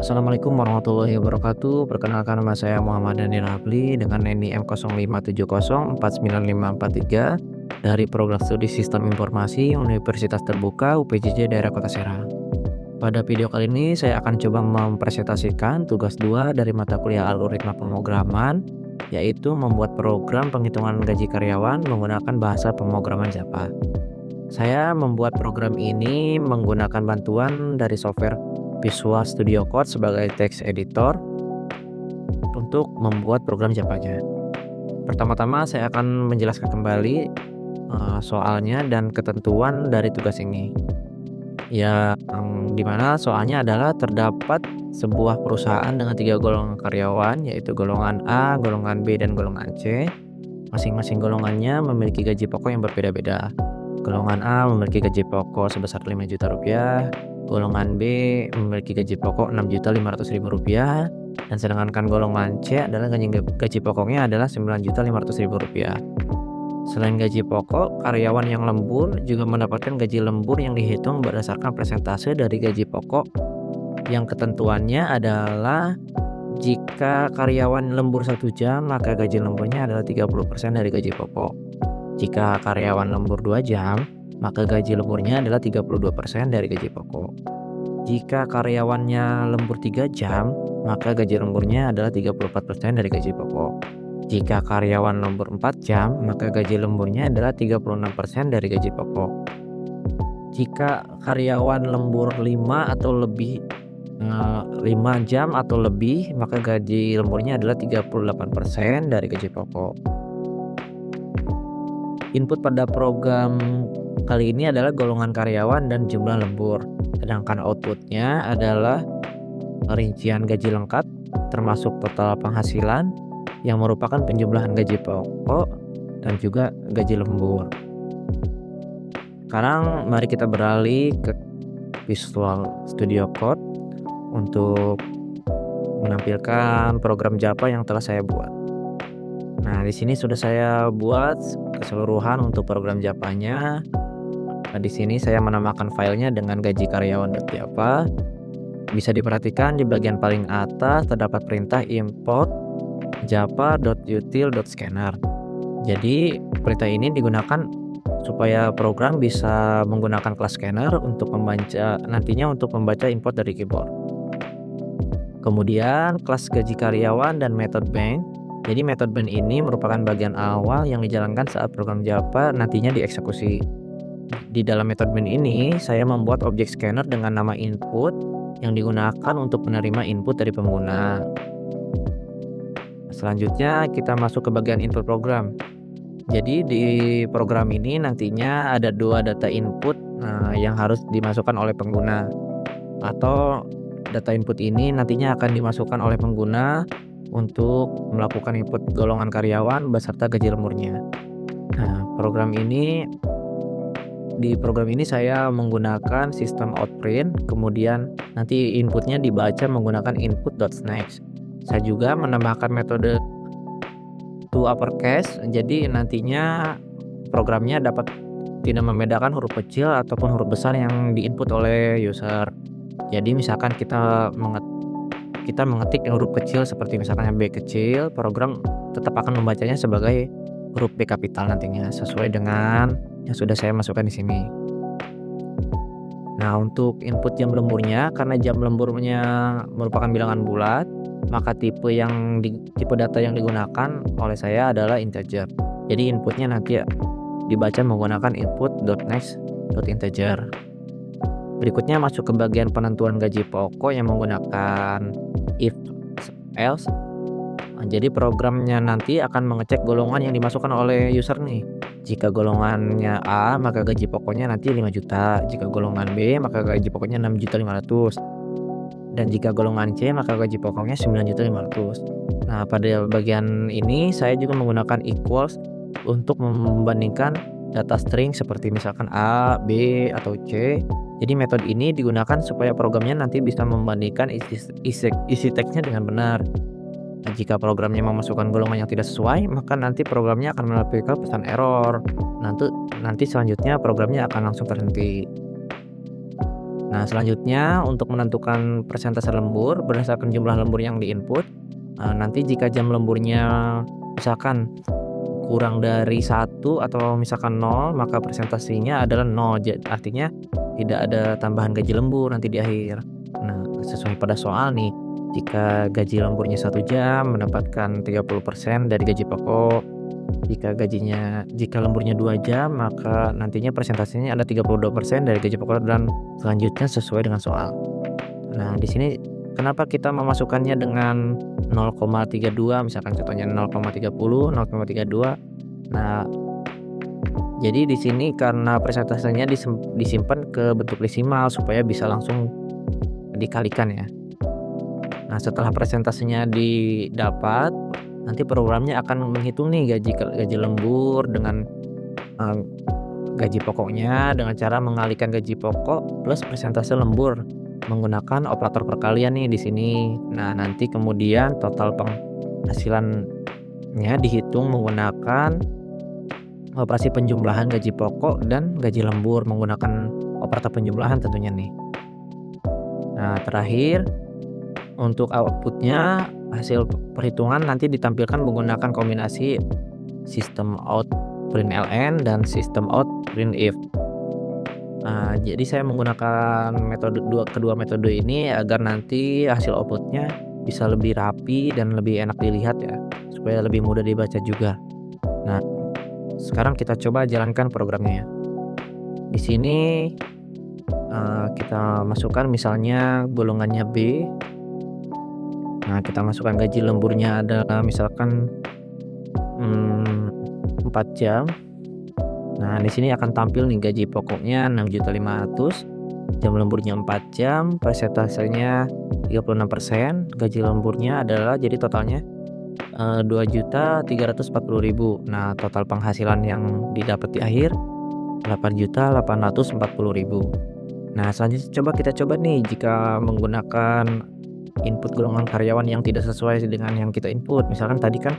Assalamualaikum warahmatullahi wabarakatuh. Perkenalkan, nama saya Muhammad Daniel Rapli dengan NIM 0570495543 dari Program Studi Sistem Informasi Universitas Terbuka UPJJ Daerah Kota Serang. Pada video kali ini saya akan coba mempresentasikan tugas 2 dari mata kuliah algoritma pemrograman, yaitu membuat program penghitungan gaji karyawan menggunakan bahasa pemrograman Java. Saya membuat program ini menggunakan bantuan dari software Visual Studio Code sebagai text editor untuk membuat program Java-nya. Pertama-tama saya akan menjelaskan kembali soalnya dan ketentuan dari tugas ini. Yang dimana soalnya adalah terdapat sebuah perusahaan dengan 3 golongan karyawan, yaitu golongan A, golongan B, dan golongan C. Masing-masing golongannya memiliki gaji pokok yang berbeda-beda. Golongan A memiliki gaji pokok sebesar 5 juta rupiah, golongan B memiliki gaji pokok 6.500.000 rupiah, dan sedangkan golongan C adalah gaji pokoknya adalah 9.500.000 rupiah. Selain gaji pokok, karyawan yang lembur juga mendapatkan gaji lembur yang dihitung berdasarkan persentase dari gaji pokok, yang ketentuannya adalah jika karyawan lembur 1 jam, maka gaji lemburnya adalah 30% dari gaji pokok. Jika karyawan lembur 2 jam, maka gaji lemburnya adalah 32% dari gaji pokok. Jika karyawannya lembur 3 jam, maka gaji lemburnya adalah 34% dari gaji pokok. Jika karyawan lembur 4 jam, maka gaji lemburnya adalah 36% dari gaji pokok. Jika karyawan lembur 5 jam atau lebih, maka gaji lemburnya adalah 38% dari gaji pokok. Input pada program kali ini adalah golongan karyawan dan jumlah lembur, sedangkan outputnya adalah rincian gaji lengkap termasuk total penghasilan yang merupakan penjumlahan gaji pokok dan juga gaji lembur. Sekarang mari kita beralih ke Visual Studio Code untuk menampilkan program Java yang telah saya buat. Nah, di sini sudah saya buat keseluruhan untuk program Java-nya. Nah, di sini saya menamakan filenya dengan gaji karyawan.java. Bisa diperhatikan di bagian paling atas terdapat perintah import java.util.scanner. Jadi perintah ini digunakan supaya program bisa menggunakan kelas scanner untuk membaca input dari keyboard. Kemudian kelas gaji karyawan dan method bank. Jadi method bank ini merupakan bagian awal yang dijalankan saat program Java nantinya dieksekusi. Di dalam method bank ini saya membuat objek scanner dengan nama input yang digunakan untuk menerima input dari pengguna. Selanjutnya kita masuk ke bagian input program. Jadi di program ini nantinya ada 2 data input yang harus dimasukkan oleh pengguna, atau data input ini nantinya akan dimasukkan oleh pengguna untuk melakukan input golongan karyawan beserta gaji lemburnya. Nah, di program ini saya menggunakan sistem outprint, kemudian nanti inputnya dibaca menggunakan input.next. Saya juga menambahkan metode toUpperCase, jadi nantinya programnya dapat tidak membedakan huruf kecil ataupun huruf besar yang diinput oleh user. Jadi misalkan kita mengetik huruf kecil seperti misalkan B kecil, program tetap akan membacanya sebagai huruf B kapital nantinya sesuai dengan yang sudah saya masukkan di sini. Nah, untuk input jam lemburnya, karena jam lemburnya merupakan bilangan bulat, maka tipe data yang digunakan oleh saya adalah integer. Jadi inputnya nanti dibaca menggunakan input.next.integer. Berikutnya masuk ke bagian penentuan gaji pokok yang menggunakan if else. Jadi programnya nanti akan mengecek golongan yang dimasukkan oleh user nih. Jika golongannya A, maka gaji pokoknya nanti 5 juta. Jika golongan B, maka gaji pokoknya 6.500.000. Dan jika golongan C, maka gaji pokoknya 9.500.000. Nah, pada bagian ini saya juga menggunakan equals untuk membandingkan data string seperti misalkan A, B, atau C. Jadi metode ini digunakan supaya programnya nanti bisa membandingkan isi teksnya dengan benar. Nah, jika programnya memasukkan golongan yang tidak sesuai, maka nanti programnya akan menampilkan pesan error. Nanti selanjutnya programnya akan langsung terhenti. Nah, selanjutnya untuk menentukan persentase lembur berdasarkan jumlah lembur yang di-input, nanti jika jam lemburnya misalkan kurang dari 1 atau misalkan 0, maka persentasenya adalah 0, artinya tidak ada tambahan gaji lembur nanti di akhir. Nah, sesuai pada soal nih, jika gaji lemburnya 1 jam mendapatkan 30% dari gaji pokok, jika lemburnya 2 jam maka nantinya persentasenya ada 32% dari gaji pokok dan selanjutnya sesuai dengan soal. Nah, di sini kenapa kita memasukkannya dengan 0,32, misalkan contohnya 0,30, 0,32. Nah, jadi di sini karena persentasenya disimpan ke bentuk desimal supaya bisa langsung dikalikan ya. Nah, setelah persentasenya didapat, nanti programnya akan menghitung nih gaji lembur dengan gaji pokoknya dengan cara mengalikan gaji pokok plus persentase lembur menggunakan operator perkalian nih di sini. Nah, nanti kemudian total penghasilannya dihitung menggunakan operasi penjumlahan gaji pokok dan gaji lembur menggunakan operator penjumlahan tentunya nih. Nah, terakhir untuk outputnya hasil perhitungan nanti ditampilkan menggunakan kombinasi sistem out println dan sistem out printf. Jadi saya menggunakan kedua metode ini agar nanti hasil outputnya bisa lebih rapi dan lebih enak dilihat ya, supaya lebih mudah dibaca juga. Nah, sekarang kita coba jalankan programnya ya. Di sini kita masukkan misalnya golongannya B. Nah, kita masukkan gaji lemburnya adalah misalkan 4 jam. Nah, di sini akan tampil nih gaji pokoknya 6.500.000, jam lemburnya 4 jam, persentasenya 36%, gaji lemburnya adalah jadi totalnya 2.340.000. Nah, total penghasilan yang didapat di akhir 8.840.000. Nah, selanjutnya kita coba nih jika menggunakan input golongan karyawan yang tidak sesuai dengan yang kita input. Misalkan tadi kan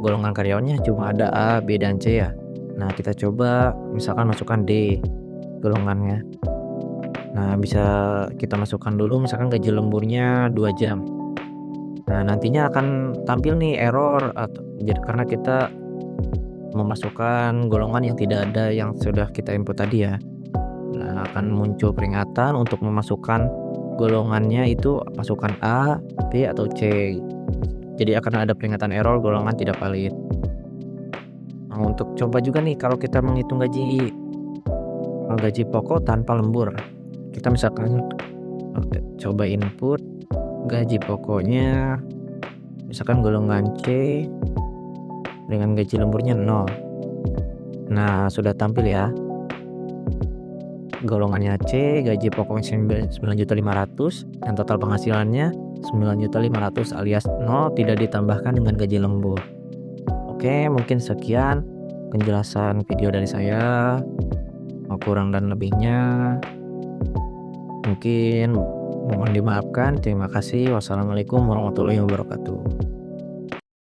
golongan karyawannya cuma ada A, B, dan C ya. Nah, kita coba misalkan masukkan D golongannya. Nah, bisa kita masukkan dulu misalkan gaji lemburnya 2 jam. Nah, nantinya akan tampil nih error karena kita memasukkan golongan yang tidak ada yang sudah kita input tadi ya. Nah, akan muncul peringatan untuk memasukkan golongannya itu masukkan A, B, atau C. Jadi akan ada peringatan error golongan tidak valid. Nah, untuk coba juga nih kalau kita menghitung gaji pokok tanpa lembur. Kita misalkan coba input gaji pokoknya misalkan golongan C dengan gaji lemburnya 0. Nah, sudah tampil ya. Golongannya C, gaji pokoknya 9.500.000 dan total penghasilannya 9.500.000 alias 0 tidak ditambahkan dengan gaji lembur. Oke, mungkin sekian penjelasan video dari saya. Kurang dan lebihnya mungkin mohon dimaafkan. Terima kasih. Wassalamualaikum warahmatullahi wabarakatuh.